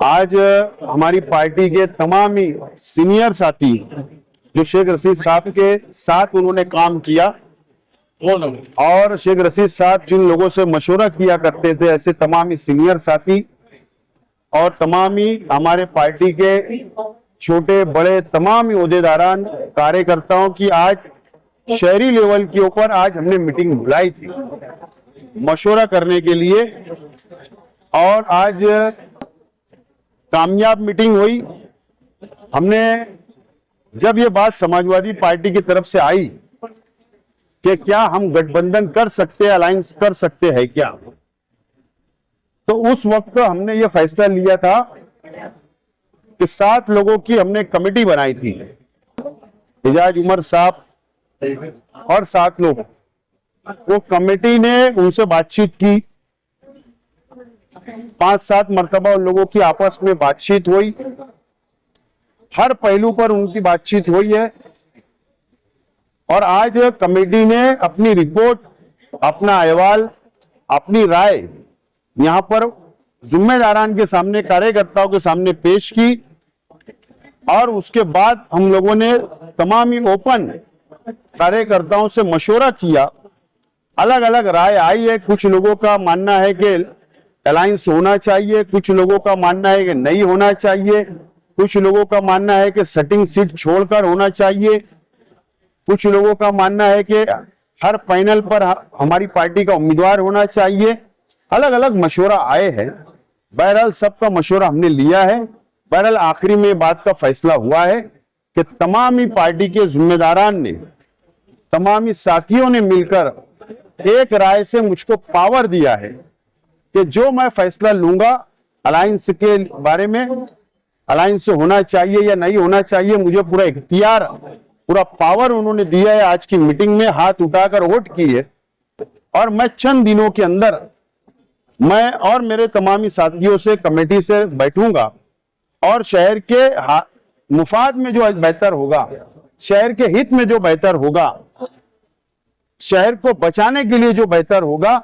आज हमारी पार्टी के तमाम ही सीनियर साथी जो शेख रशीद साहब के साथ उन्होंने काम किया और शेख रशीद साहब जिन लोगों से मशवरा किया करते थे, ऐसे तमाम ही सीनियर साथी और तमाम ही हमारे पार्टी के छोटे बड़े तमाम ही ओहदेदारान कार्यकर्ताओं की आज शहरी लेवल के ऊपर आज हमने मीटिंग बुलाई थी मशवरा करने के लिए। और आज कामयाब मीटिंग हुई। हमने जब ये बात समाजवादी पार्टी की तरफ से आई कि क्या हम गठबंधन कर सकते हैं, अलायंस कर सकते हैं क्या, तो उस वक्त हमने ये फैसला लिया था कि 7 लोगों की हमने कमेटी बनाई थी। एजाज उमर साहब और 7 लोग, वो कमेटी ने उनसे बातचीत की। 5-7 मरतबा उन लोगों की आपस में बातचीत हुई, हर पहलू पर उनकी बातचीत हुई है। और आज कमेटी ने अपनी रिपोर्ट, अपना अहवाल, अपनी राय यहां पर जिम्मेदारान के सामने, कार्यकर्ताओं के सामने पेश की। और उसके बाद हम लोगों ने तमाम ही ओपन कार्यकर्ताओं से मशवरा किया। अलग अलग राय आई है। कुछ लोगों का मानना है कि अलायंस होना चाहिए, कुछ लोगों का मानना है कि नहीं होना चाहिए, कुछ लोगों का मानना है कि सेटिंग सीट छोड़कर होना चाहिए, कुछ लोगों का मानना है कि हर पैनल पर हमारी पार्टी का उम्मीदवार होना चाहिए। अलग अलग मशवरा आए हैं। बहरहाल सबका मशवरा हमने लिया है। बहरहाल आखिरी में बात का फैसला हुआ है कि तमाम ही पार्टी के जिम्मेदारान ने, तमाम ही साथियों ने मिलकर एक राय से मुझको पावर दिया है कि जो मैं फैसला लूंगा अलायंस के बारे में, अलायंस होना चाहिए या नहीं होना चाहिए, मुझे पूरा इख्तियार, पूरा पावर उन्होंने दिया है। आज की मीटिंग में हाथ उठाकर वोट की है। और मैं चंद दिनों के अंदर मैं और मेरे तमामी साथियों से कमेटी से बैठूंगा और शहर के मुफाद में जो बेहतर होगा, शहर के हित में जो बेहतर होगा, शहर को बचाने के लिए जो बेहतर होगा,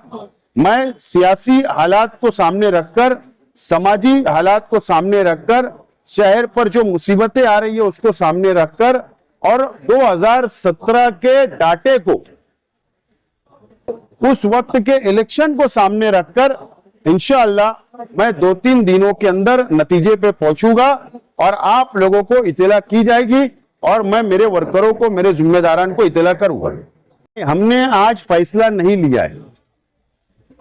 मैं सियासी हालात को सामने रखकर, समाजी हालात को सामने रखकर, शहर पर जो मुसीबतें आ रही है उसको सामने रखकर और 2017 के डाटे को, उस वक्त के इलेक्शन को सामने रखकर इंशाअल्लाह मैं 2-3 दिनों के अंदर नतीजे पे पहुंचूंगा और आप लोगों को इत्तला की जाएगी और मैं मेरे वर्करों को, मेरे जिम्मेदारान को इत्तला करूंगा। हमने आज फैसला नहीं लिया है,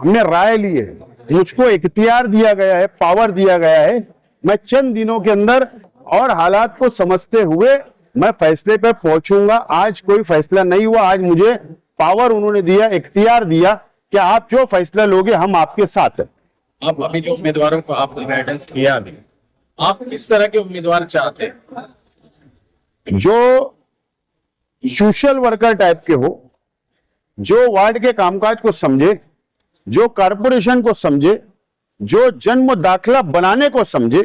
हमने राय ली है। मुझको इख्तियार दिया गया है, पावर दिया गया है। मैं चंद दिनों के अंदर और हालात को समझते हुए मैं फैसले पे पहुंचूंगा। आज कोई फैसला नहीं हुआ। आज मुझे पावर उन्होंने दिया, इख्तियार दिया कि आप जो फैसला लोगे हम आपके साथ हैं। आप अभी जो उम्मीदवारों को आपने गाइडेंस किया अभी, आप किस तरह के उम्मीदवार चाहते हैं? जो सोशल वर्कर टाइप के हो, जो वार्ड के कामकाज को समझे, जो कारपोरेशन को समझे, जो जन्म दाखिला बनाने को समझे,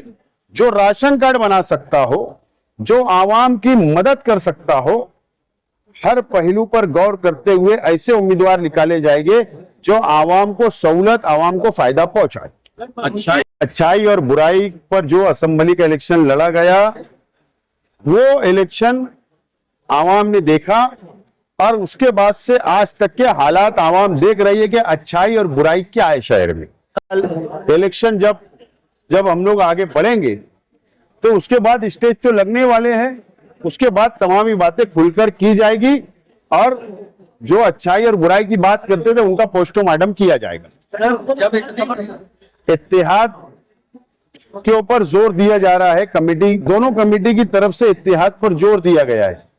जो राशन कार्ड बना सकता हो, जो आवाम की मदद कर सकता हो, हर पहलू पर गौर करते हुए ऐसे उम्मीदवार निकाले जाएंगे जो आवाम को सहूलत, आवाम को फायदा पहुंचाए। अच्छाई और बुराई पर जो असेंबली का इलेक्शन लड़ा गया, वो इलेक्शन आवाम ने देखा और उसके बाद से आज तक के हालात आवाम देख रही है कि अच्छाई और बुराई क्या है शहर में। इलेक्शन जब हम लोग आगे बढ़ेंगे तो उसके बाद स्टेज तो लगने वाले हैं, उसके बाद तमाम ही बातें खुलकर की जाएगी और जो अच्छाई और बुराई की बात करते थे उनका पोस्टमार्टम किया जाएगा। इत्तेहाद के ऊपर जोर दिया जा रहा है। कमेटी, दोनों कमेटी की तरफ से इत्तेहाद पर जोर दिया गया है।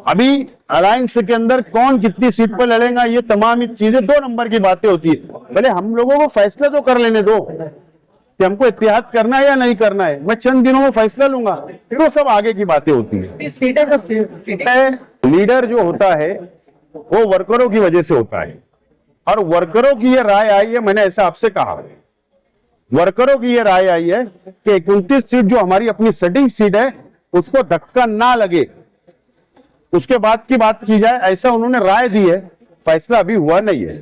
अभी अलायंस के अंदर कौन कितनी सीट पर लड़ेगा, ये तमाम चीजें 2 नंबर की बातें होती है। पहले हम लोगों को फैसला तो कर लेने दो कि हमको इत्तेहाद करना है या नहीं करना है। मैं चंद दिनों में फैसला लूंगा, फिर वो सब आगे की बातें होती है। लीडर जो होता है वो वर्करों की वजह से होता है और वर्करों की ये राय आई है। मैंने ऐसा आपसे कहा, वर्करों की ये राय आई है कि 29 सीट जो हमारी अपनी सेटिंग सीट है उसको धक्का ना लगे, उसके बाद की बात की जाए, ऐसा उन्होंने राय दी है। फैसला अभी हुआ नहीं है।